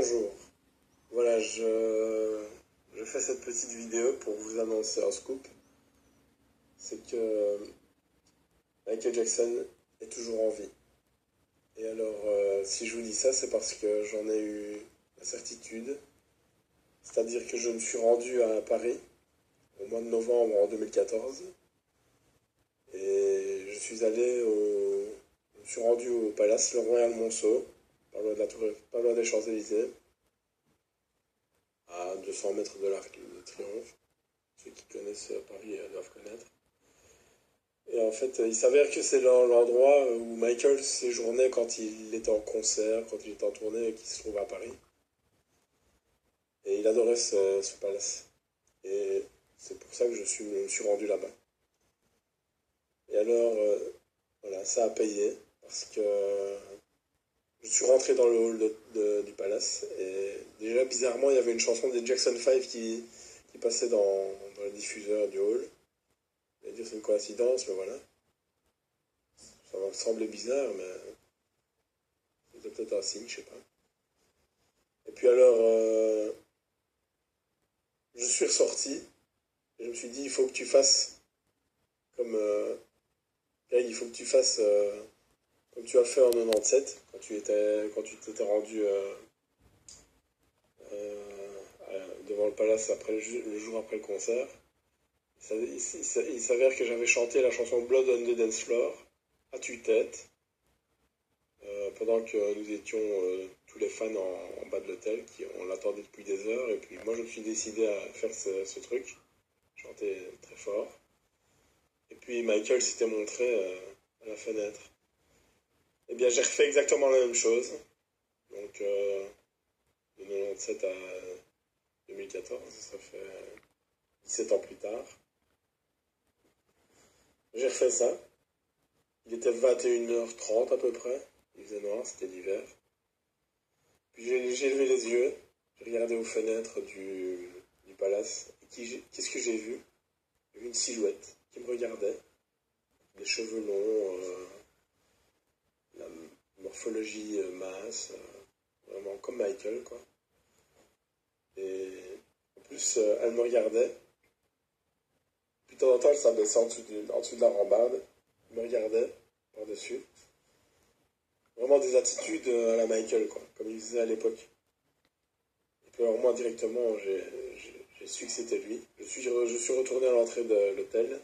Bonjour, voilà, je fais cette petite vidéo pour vous annoncer un scoop. C'est que Michael Jackson est toujours en vie. Et alors, si je vous dis ça, c'est parce que j'en ai eu la certitude. C'est-à-dire que je me suis rendu à Paris au mois de novembre en 2014. Et je me suis rendu au Palace Le Royal Monceau, pas loin des Champs-Élysées, à 200 mètres de l'Arc de Triomphe. Ceux qui connaissent Paris doivent connaître. Et en fait, il s'avère que c'est l'endroit où Michael séjournait quand il était en concert, quand il était en tournée et qu'il se trouve à Paris. Et il adorait ce palace. Et c'est pour ça que me suis rendu là-bas. Et alors, voilà, ça a payé, parce que je suis rentré dans le hall du palace, et déjà, bizarrement, il y avait une chanson des Jackson 5 qui passait dans le diffuseur du hall. Je vais dire c'est une coïncidence, mais voilà. Ça va me sembler bizarre, mais c'était peut-être un signe, je sais pas. Et puis alors, je suis ressorti, et je me suis dit, il faut que tu fasses comme... Greg, il faut que tu fasses comme tu as fait en 97, quand tu t'étais rendu devant le palace le jour après le concert. Il s'avère que j'avais chanté la chanson Blood on the Dance Floor à tue-tête pendant que nous étions tous les fans en bas de l'hôtel, on l'attendait depuis des heures, et puis moi je me suis décidé à faire ce truc, chanter très fort. Et puis Michael s'était montré à la fenêtre. Eh bien j'ai refait exactement la même chose, donc de 97 à 2014, ça fait 17 ans plus tard. J'ai refait ça. Il était 21h30 à peu près. Il faisait noir, c'était l'hiver. Puis j'ai levé les yeux, j'ai regardé aux fenêtres du palace. Et qu'est-ce que j'ai vu? J'ai vu une silhouette qui me regardait. Des cheveux longs, la morphologie mince, vraiment comme Michael, quoi. Et en plus, elle me regardait. Puis de temps en temps, elle s'abaissait en dessous de la rambarde. Elle me regardait par-dessus. Vraiment des attitudes à la Michael, quoi, comme il faisait à l'époque. Et puis alors moi, directement, j'ai su que c'était lui. Je suis retourné à l'entrée de l'hôtel.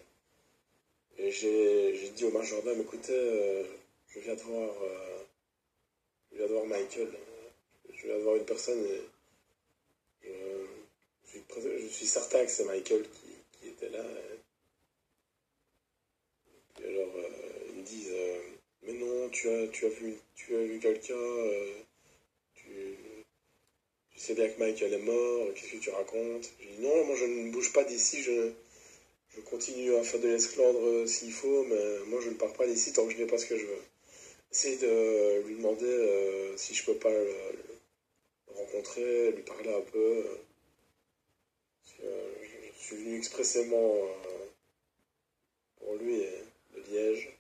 Et j'ai dit au majordome, écoutez, je viens de voir Michael. Je viens de voir une personne et je suis certain que c'est Michael qui était là. Et alors, ils me disent, mais non, tu as vu quelqu'un, tu sais bien que Michael est mort, qu'est-ce que tu racontes? J'ai dit, non, moi je ne bouge pas d'ici, je continue à faire de l'esclandre s'il faut, mais moi je ne pars pas d'ici tant que je n'ai pas ce que je veux. Essayez de lui demander si je peux pas le rencontrer, lui parler un peu. Parce que je suis venu expressément pour lui de Liège.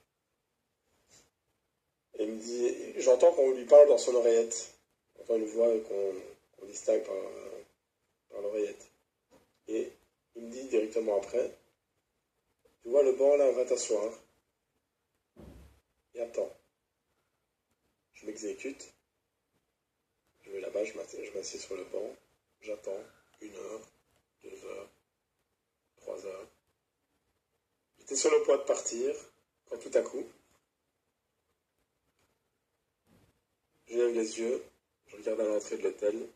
Et il me dit, j'entends qu'on lui parle dans son oreillette. J'entends une voix qu'on distingue par l'oreillette. Et il me dit directement après, tu vois le banc là, va t'asseoir. Et attends. Je m'exécute. Je vais là-bas, je m'assieds sur le banc. J'attends 1 heure, 2 heures, 3 heures. J'étais sur le point de partir, quand tout à coup, je lève les yeux, je regarde à l'entrée de l'hôtel.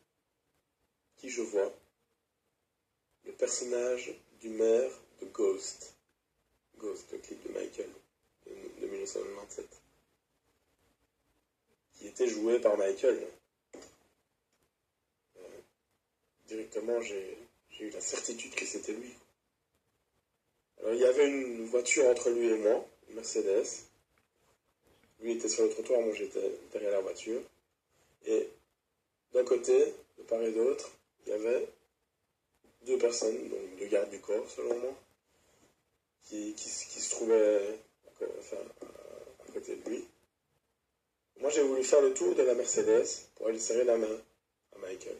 Qui je vois? Le personnage du maire de Ghost. Ghost, le clip de Michael, de 1997. Qui était joué par Michael. Directement, j'ai eu la certitude que c'était lui. Alors, il y avait une voiture entre lui et moi, une Mercedes. Lui était sur le trottoir, moi j'étais derrière la voiture. Et d'un côté, de part et d'autre, il y avait 2 personnes, donc 2 gardes du corps selon moi, qui se trouvaient à côté de lui. Moi j'ai voulu faire le tour de la Mercedes pour aller serrer la main à Michael.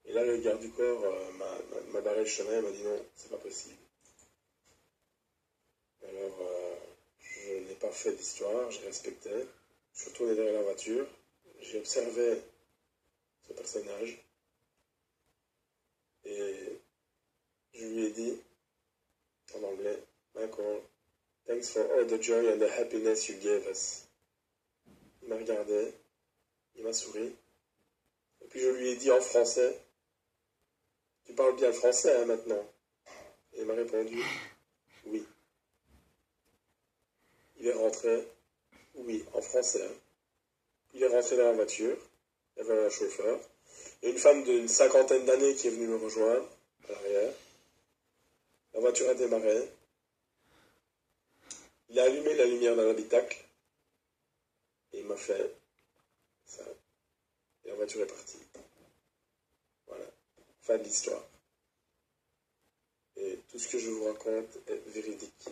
Et là, le garde du corps m'a barré le chemin et m'a dit non, c'est pas possible. Alors, je n'ai pas fait d'histoire, j'ai respecté. Je suis retourné derrière la voiture, j'ai observé ce personnage et je lui ai dit, en anglais, Michael, thanks for all the joy and the happiness you gave us. Il m'a regardé, il m'a souri, et puis je lui ai dit en français, tu parles bien français hein, maintenant? Et il m'a répondu, oui. Il est rentré, oui, en français. Hein. Il est rentré dans la voiture, il y avait un chauffeur, il y a une femme d'une 50aine d'années qui est venue me rejoindre, à l'arrière. La voiture a démarré. Il a allumé la lumière dans l'habitacle, et il m'a fait ça. Et la voiture est partie. Voilà. Fin de l'histoire. Et tout ce que je vous raconte est véridique.